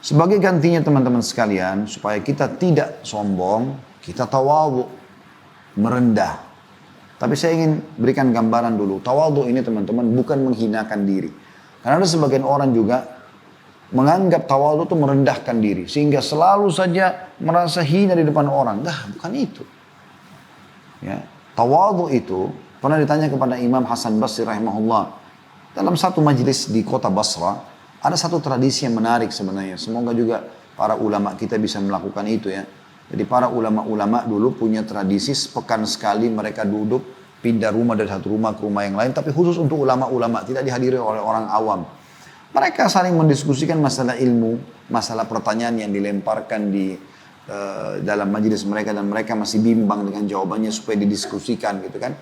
Sebagai gantinya teman-teman sekalian, supaya kita tidak sombong, kita tawadhu, merendah. Tapi saya ingin berikan gambaran dulu. Tawadhu ini teman-teman bukan menghinakan diri. Karena ada sebagian orang juga menganggap tawadhu itu merendahkan diri. Sehingga selalu saja merasa hina di depan orang. Bukan itu. Ya. Tawadhu itu pernah ditanya kepada Imam Hasan Basri rahimahullah. Dalam satu majlis di kota Basra, ada satu tradisi yang menarik sebenarnya. Semoga juga para ulama kita bisa melakukan itu ya. Jadi para ulama-ulama dulu punya tradisi sepekan sekali mereka duduk, pindah rumah dari satu rumah ke rumah yang lain. Tapi khusus untuk ulama-ulama, tidak dihadiri oleh orang awam. Mereka saling mendiskusikan masalah ilmu, masalah pertanyaan yang dilemparkan di dalam majelis mereka. Dan mereka masih bimbang dengan jawabannya supaya didiskusikan gitu kan.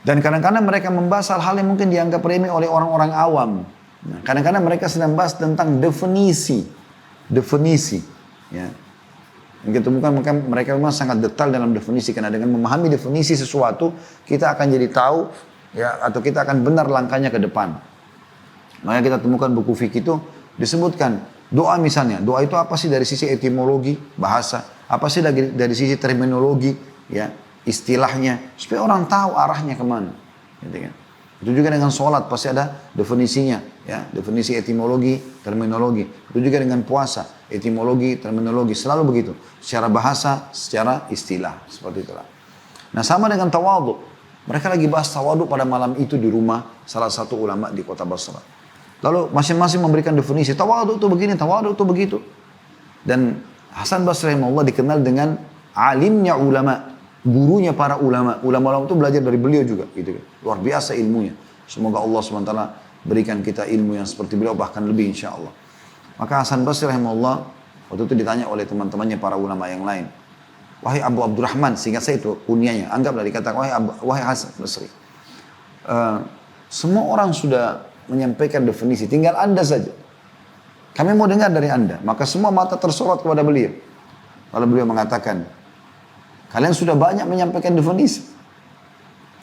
Dan kadang-kadang mereka membahas hal-hal yang mungkin dianggap remeh oleh orang-orang awam. Nah, kadang-kadang mereka sedang bahas tentang definisi. Ya. Gitu, mereka memang sangat detail dalam definisi. Karena dengan memahami definisi sesuatu, kita akan jadi tahu ya, atau kita akan benar langkahnya ke depan. Maka kita temukan buku fikih itu disebutkan doa misalnya. Doa itu apa sih dari sisi etimologi, bahasa. Apa sih dari sisi terminologi, ya, istilahnya. Supaya orang tahu arahnya kemana. Gitu kan. Itu juga dengan sholat pasti ada definisinya, ya, definisi etimologi, terminologi. Itu juga dengan puasa, etimologi, terminologi, selalu begitu. Secara bahasa, secara istilah, seperti itulah. Nah sama dengan tawadhu. Mereka lagi bahas tawadhu pada malam itu di rumah salah satu ulama di kota Basra. Lalu masing-masing memberikan definisi, tawadhu itu begini, tawadhu itu begitu. Dan Hasan Basri rahimahullah dikenal dengan alimnya ulama. Gurunya para ulama. Ulama-ulama itu belajar dari beliau juga. Gitu. Luar biasa ilmunya. Semoga Allah SWT berikan kita ilmu yang seperti beliau, bahkan lebih insya Allah. Maka Hasan Basri rahimahullah waktu itu ditanya oleh teman-temannya para ulama yang lain. Wahai Abu Abdurrahman, seingat saya itu kunyanya. Anggaplah dikatakan, wahai Hasan Basri. Semua orang sudah menyampaikan definisi. Tinggal Anda saja. Kami mau dengar dari Anda. Maka semua mata tersorot kepada beliau. Lalu beliau mengatakan, kalian sudah banyak menyampaikan definisi.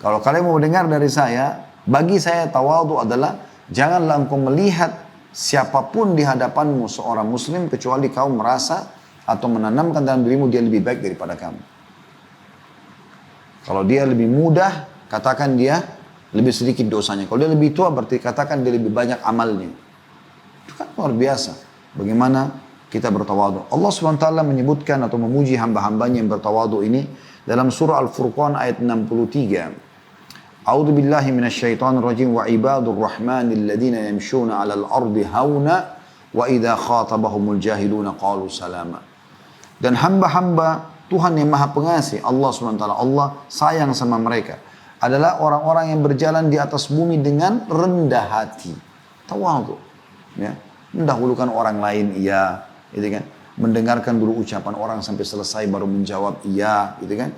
Kalau kalian mau dengar dari saya, bagi saya tawadhu adalah janganlah engkau melihat siapapun di hadapanmu seorang muslim kecuali kau merasa atau menanamkan dalam dirimu dia lebih baik daripada kamu. Kalau dia lebih mudah, katakan dia lebih sedikit dosanya. Kalau dia lebih tua, berarti katakan dia lebih banyak amalnya. Itu kan luar biasa. Bagaimana kita bertawadhu. Allah SWT menyebutkan atau memuji hamba-hambanya yang bertawadhu ini dalam surah Al-Furqan ayat 63. A'udzu billahi minasyaitonir rajim wa ibadur rahmanil ladzina yamshuna 'alal ardi hauna wa idza khatabahumul jahiluna qalu salama. Dan hamba-hamba Tuhan yang Maha Pengasih, Allah SWT, Allah sayang sama mereka, adalah orang-orang yang berjalan di atas bumi dengan rendah hati. Tawadhu. Ya. Mendahulukan orang lain, iya. Gitu kan? Mendengarkan dulu ucapan orang sampai selesai baru menjawab iya, gitu kan?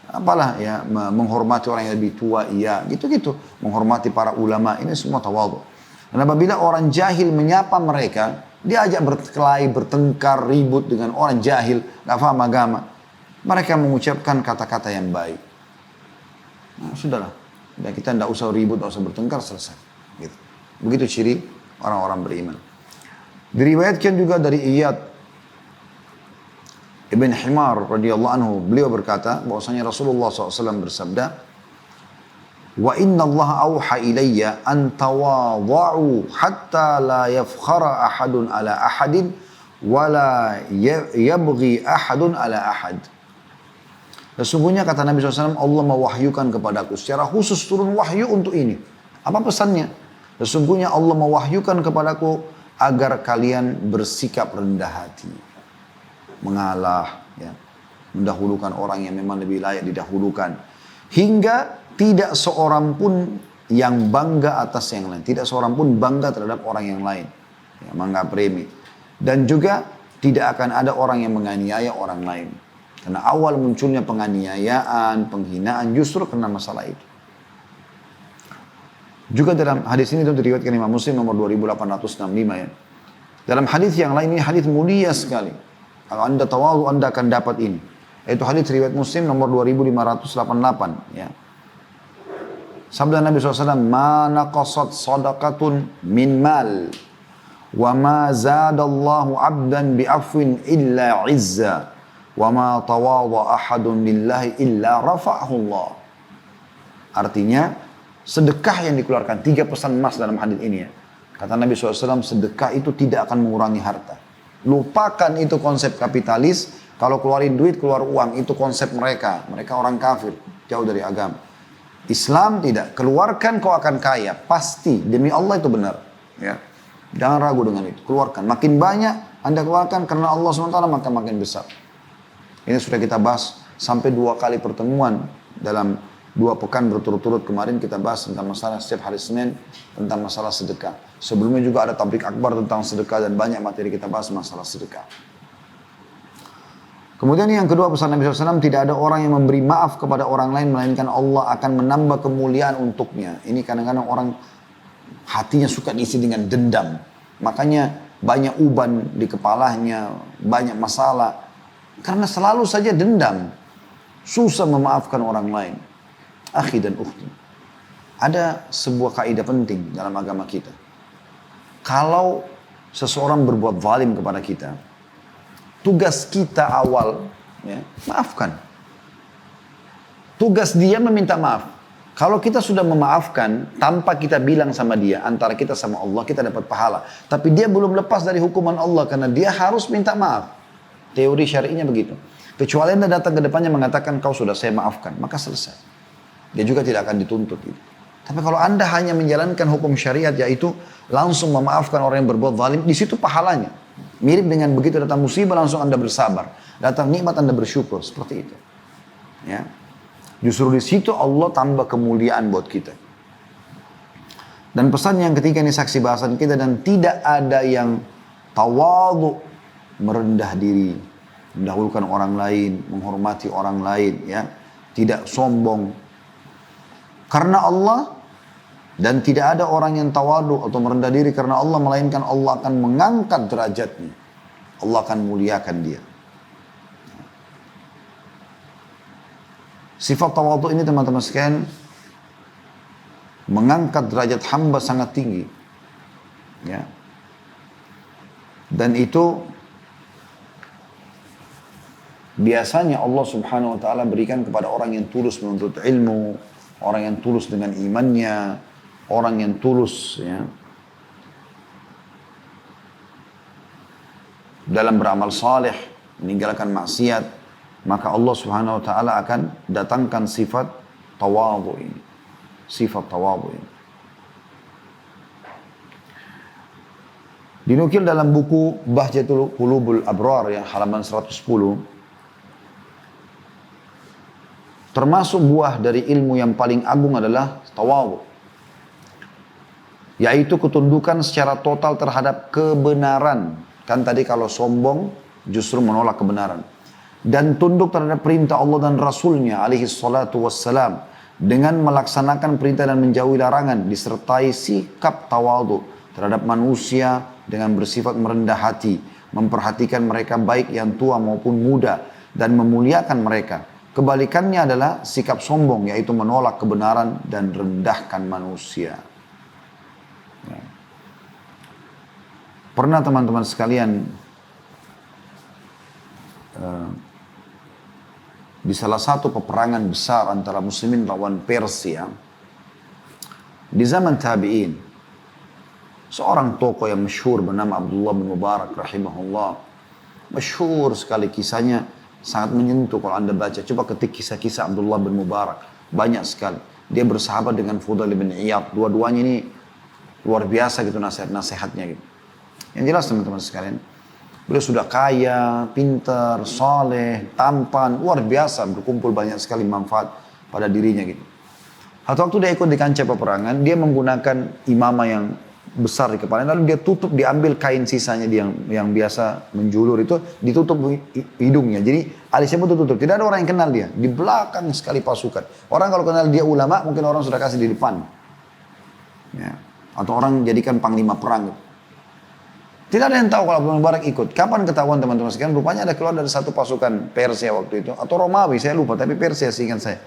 Apalah ya, menghormati orang yang lebih tua, iya, gitu-gitu. Menghormati para ulama, ini semua tawadhu. Dan apabila orang jahil menyapa mereka, dia ajak berkelahi, bertengkar, ribut dengan orang jahil, gak paham agama. Mereka mengucapkan kata-kata yang baik. Nah, sudahlah. Dan kita tidak usah ribut, tidak usah bertengkar, selesai. Gitu. Begitu ciri orang-orang beriman. Diriwayatkan juga dari Iyad Ibn Himar radhiyallahu anhu, beliau berkata bahwasanya Rasulullah SAW bersabda, wa inna Allah auha ilayya an tawadha'u hatta la yafkhara ahadun ala ahadin wa la yabghi ahadun ala ahad. Sesungguhnya kata Nabi SAW, Allah mewahyukan kepadaku secara khusus turun wahyu untuk ini. Apa pesannya? Sesungguhnya Allah mewahyukan kepadaku agar kalian bersikap rendah hati, mengalah, ya, mendahulukan orang yang memang lebih layak didahulukan, hingga tidak seorang pun yang bangga atas yang lain, tidak seorang pun bangga terhadap orang yang lain, ya, menganggap remeh, dan juga tidak akan ada orang yang menganiaya orang lain, karena awal munculnya penganiayaan, penghinaan justru karena masalah itu. Juga dalam hadis ini itu diriwayatkan Imam Muslim nomor 2865 ya. Dalam hadis yang lain ini hadis mulia sekali. Kalau Anda tawadhu Anda akan dapat ini. Itu hadis riwayat Muslim nomor 2588 ya. Sabda Nabi SAW, "Ma naqasat sadaqatun min mal wa ma zadallahu 'abdan bi'afwin illa 'izza wa ma tawadha ahadun lillahi illa rafa'ahu Allah." Artinya sedekah yang dikeluarkan, 3 pesan emas dalam hadis ini ya. Kata Nabi SAW, sedekah itu tidak akan mengurangi harta. Lupakan itu konsep kapitalis, kalau keluarin duit, keluar uang, itu konsep mereka. Mereka orang kafir, jauh dari agama. Islam tidak, keluarkan kau akan kaya, pasti, demi Allah itu benar. Ya. Jangan ragu dengan itu, keluarkan. Makin banyak Anda keluarkan karena Allah SWT maka makin besar. Ini sudah kita bahas sampai 2 kali pertemuan dalam 2 pekan berturut-turut kemarin kita bahas tentang masalah setiap hari Senin tentang masalah sedekah. Sebelumnya juga ada tablik akbar tentang sedekah dan banyak materi kita bahas masalah sedekah. Kemudian yang kedua pesan Nabi SAW, tidak ada orang yang memberi maaf kepada orang lain melainkan Allah akan menambah kemuliaan untuknya. Ini kadang-kadang orang hatinya suka diisi dengan dendam. Makanya banyak uban di kepalanya, banyak masalah. Karena selalu saja dendam. Susah memaafkan orang lain. Akhi dan ukhti, ada sebuah kaidah penting dalam agama kita. Kalau seseorang berbuat zalim kepada kita, tugas kita awal, ya, maafkan. Tugas dia meminta maaf. Kalau kita sudah memaafkan, tanpa kita bilang sama dia, antara kita sama Allah, kita dapat pahala. Tapi dia belum lepas dari hukuman Allah, karena dia harus minta maaf. Teori syari'inya begitu. Kecuali Anda datang ke depannya mengatakan, kau sudah saya maafkan, maka selesai. Dia juga tidak akan dituntut. Gitu. Tapi kalau Anda hanya menjalankan hukum syariat, yaitu langsung memaafkan orang yang berbuat zalim, di situ pahalanya. Mirip dengan begitu datang musibah langsung Anda bersabar. Datang nikmat Anda bersyukur. Seperti itu. Ya. Justru di situ Allah tambah kemuliaan buat kita. Dan pesan yang ketiga ini saksi bahasan kita. Dan tidak ada yang tawadhu, merendah diri. Mendahulukan orang lain. Menghormati orang lain. Ya. Tidak sombong. Karena Allah. Dan tidak ada orang yang tawadhu atau merendah diri karena Allah, melainkan Allah akan mengangkat derajatnya. Allah akan muliakan dia. Sifat tawadhu ini teman-teman sekalian mengangkat derajat hamba sangat tinggi. Ya. Dan itu biasanya Allah Subhanahu wa taala berikan kepada orang yang tulus menuntut ilmu, orang yang tulus dengan imannya, orang yang tulus ya, dalam beramal saleh, meninggalkan maksiat, maka Allah Subhanahu wa taala akan datangkan sifat tawadhu ini. Sifat tawadhu ini. Dinukil dalam buku Bahjatul Qulubul Abrar ya, halaman 110. Termasuk buah dari ilmu yang paling agung adalah tawadhu. Yaitu ketundukan secara total terhadap kebenaran. Kan tadi kalau sombong justru menolak kebenaran. Dan tunduk terhadap perintah Allah dan Rasulnya alaihi salatu wassalam. Dengan melaksanakan perintah dan menjauhi larangan. Disertai sikap tawadhu terhadap manusia dengan bersifat merendah hati. Memperhatikan mereka baik yang tua maupun muda. Dan memuliakan mereka. Kebalikannya adalah sikap sombong, yaitu menolak kebenaran dan rendahkan manusia. Ya. Pernah teman-teman sekalian di salah satu peperangan besar antara muslimin lawan Persia di zaman tabi'in, seorang tokoh yang masyhur bernama Abdullah bin Mubarak rahimahullah, masyhur sekali kisahnya, sangat menyentuh kalau Anda baca. Coba ketik kisah-kisah Abdullah bin Mubarak. Banyak sekali. Dia bersahabat dengan Fudail bin Iyad. Dua-duanya ini luar biasa gitu nasihat-nasihatnya gitu. Yang jelas teman-teman sekalian, beliau sudah kaya, pintar, saleh, tampan, luar biasa, berkumpul banyak sekali manfaat pada dirinya gitu. Satu waktu dia ikut di kancah peperangan, dia menggunakan imamah yang besar di kepalanya, lalu dia tutup, diambil kain sisanya dia yang biasa menjulur itu, ditutup hidungnya. Jadi alisnya pun tutup, tidak ada orang yang kenal dia. Di belakang sekali pasukan. Orang kalau kenal dia ulama, mungkin orang sudah kasih di depan. Ya. Atau orang jadikan panglima perang. Tidak ada yang tahu kalau Abdullah bin Mubarak ikut. Kapan ketahuan teman-teman sekalian? Rupanya ada keluar dari satu pasukan Persia waktu itu. Atau Romawi, saya lupa. Tapi Persia seingat saya.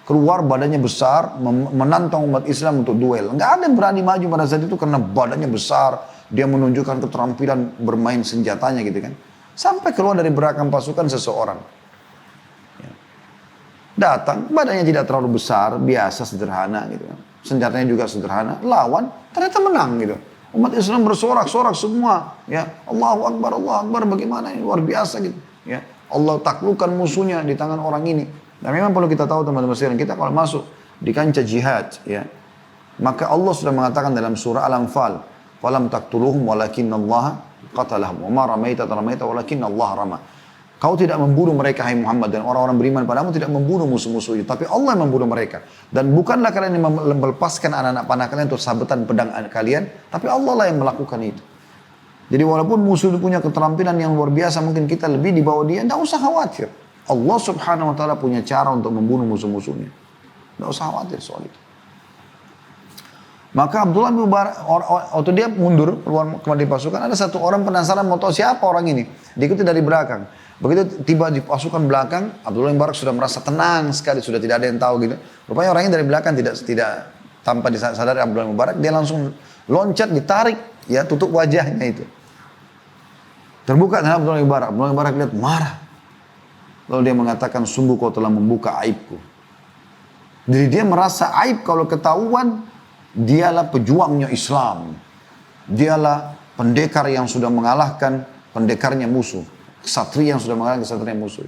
Keluar badannya besar, menantang umat Islam untuk duel. Nggak ada yang berani maju pada saat itu karena badannya besar. Dia menunjukkan keterampilan bermain senjatanya gitu kan. Sampai keluar dari belakang pasukan seseorang. Ya. Datang, badannya tidak terlalu besar, biasa, sederhana gitu kan. Senjatanya juga sederhana. Lawan, ternyata menang gitu. Umat Islam bersorak-sorak semua, ya Allahu Akbar, bagaimana ini luar biasa gitu, ya Allah taklukkan musuhnya di tangan orang ini. Nah memang perlu kita tahu teman-teman sekalian, kita kalau masuk di kancah jihad, ya maka Allah sudah mengatakan dalam surah Al-Anfal, falam taqtuluhum walakinnallaha qatalahum, wa ma ramaita walakinnallaha rama. Kau tidak membunuh mereka, hai Muhammad, dan orang-orang beriman padamu tidak membunuh musuh-musuh itu. Tapi Allah yang membunuh mereka. Dan bukanlah kalian yang melepaskan anak-anak panah kalian untuk sabetan pedang kalian. Tapi Allah lah yang melakukan itu. Jadi walaupun musuh itu punya keterampilan yang luar biasa, mungkin kita lebih di bawah dia, tidak usah khawatir. Allah subhanahu wa ta'ala punya cara untuk membunuh musuh-musuhnya. Tidak usah khawatir soal itu. Maka Abdullah bin Mubarak, waktu dia mundur keluar dari pasukan, ada satu orang penasaran mau tahu siapa orang ini. Diikuti dari belakang. Begitu tiba di pasukan belakang, Abdullah bin Mubarak sudah merasa tenang sekali, sudah tidak ada yang tahu gitu. Rupanya orangnya dari belakang tidak tanpa disadari Abdullah bin Mubarak, dia langsung loncat, ditarik, ya tutup wajahnya itu. Terbuka tangan Abdullah bin Mubarak. Abdullah bin Mubarak lihat marah. Lalu dia mengatakan, sungguh kau telah membuka aibku. Jadi dia merasa aib kalau ketahuan, dialah pejuangnya Islam. Dialah pendekar yang sudah mengalahkan pendekarnya musuh. Kesatria yang sudah mengalahkan kesatria musuh.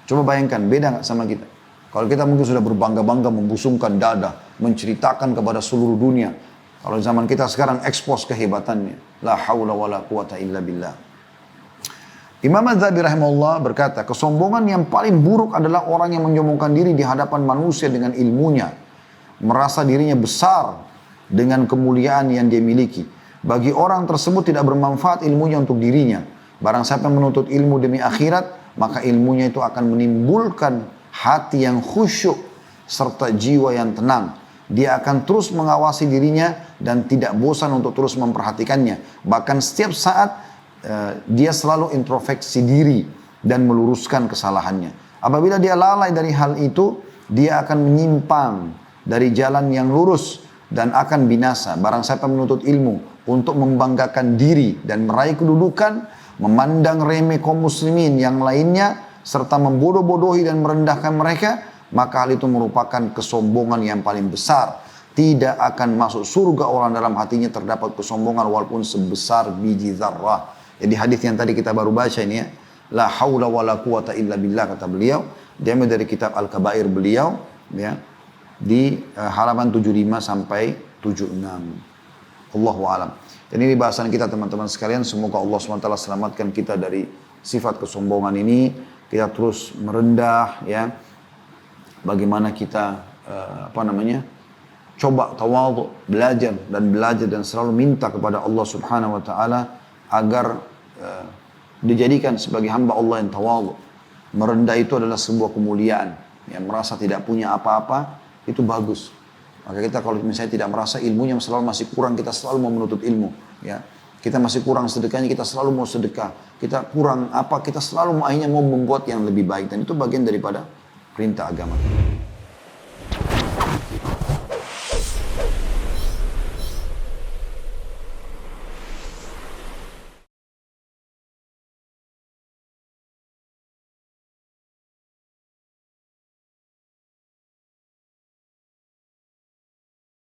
Coba bayangkan, beda gak sama kita? Kalau kita mungkin sudah berbangga-bangga membusungkan dada, menceritakan kepada seluruh dunia. Kalau zaman kita sekarang ekspos kehebatannya. La hawla wa la quwata illa billah. Imam Az-Zahabi rahimahullah berkata, kesombongan yang paling buruk adalah orang yang menyombongkan diri di hadapan manusia dengan ilmunya. Merasa dirinya besar dengan kemuliaan yang dia miliki. Bagi orang tersebut tidak bermanfaat ilmunya untuk dirinya. Barang siapa yang menuntut ilmu demi akhirat, maka ilmunya itu akan menimbulkan hati yang khusyuk serta jiwa yang tenang. Dia akan terus mengawasi dirinya dan tidak bosan untuk terus memperhatikannya. Bahkan setiap saat dia selalu introspeksi diri dan meluruskan kesalahannya. Apabila dia lalai dari hal itu, dia akan menyimpang dari jalan yang lurus dan akan binasa. Barang siapa menuntut ilmu untuk membanggakan diri dan meraih kedudukan, memandang remeh kaum muslimin yang lainnya, serta membodoh-bodohi dan merendahkan mereka, maka hal itu merupakan kesombongan yang paling besar. Tidak akan masuk surga orang dalam hatinya terdapat kesombongan walaupun sebesar biji zarrah. Jadi hadis yang tadi kita baru baca ini ya, la haula wala quwata illa billah, kata beliau, diambil dari kitab Al-Kabair beliau, ya, di halaman 75 sampai 76. Allahu a'lam. Dan ini bahasan kita teman-teman sekalian. Semoga Allah SWT selamatkan kita dari sifat kesombongan ini. Kita terus merendah, ya. Bagaimana kita coba tawadhu, belajar dan selalu minta kepada Allah Subhanahu wa taala agar dijadikan sebagai hamba Allah yang tawadhu. Merendah itu adalah sebuah kemuliaan. Yang merasa tidak punya apa-apa itu bagus. Maka kita kalau misalnya tidak merasa ilmunya selalu masih kurang, kita selalu mau menuntut ilmu. Ya, kita masih kurang sedekahnya, kita selalu mau sedekah. Kita kurang apa, kita selalu akhirnya mau membuat yang lebih baik. Dan itu bagian daripada perintah agama.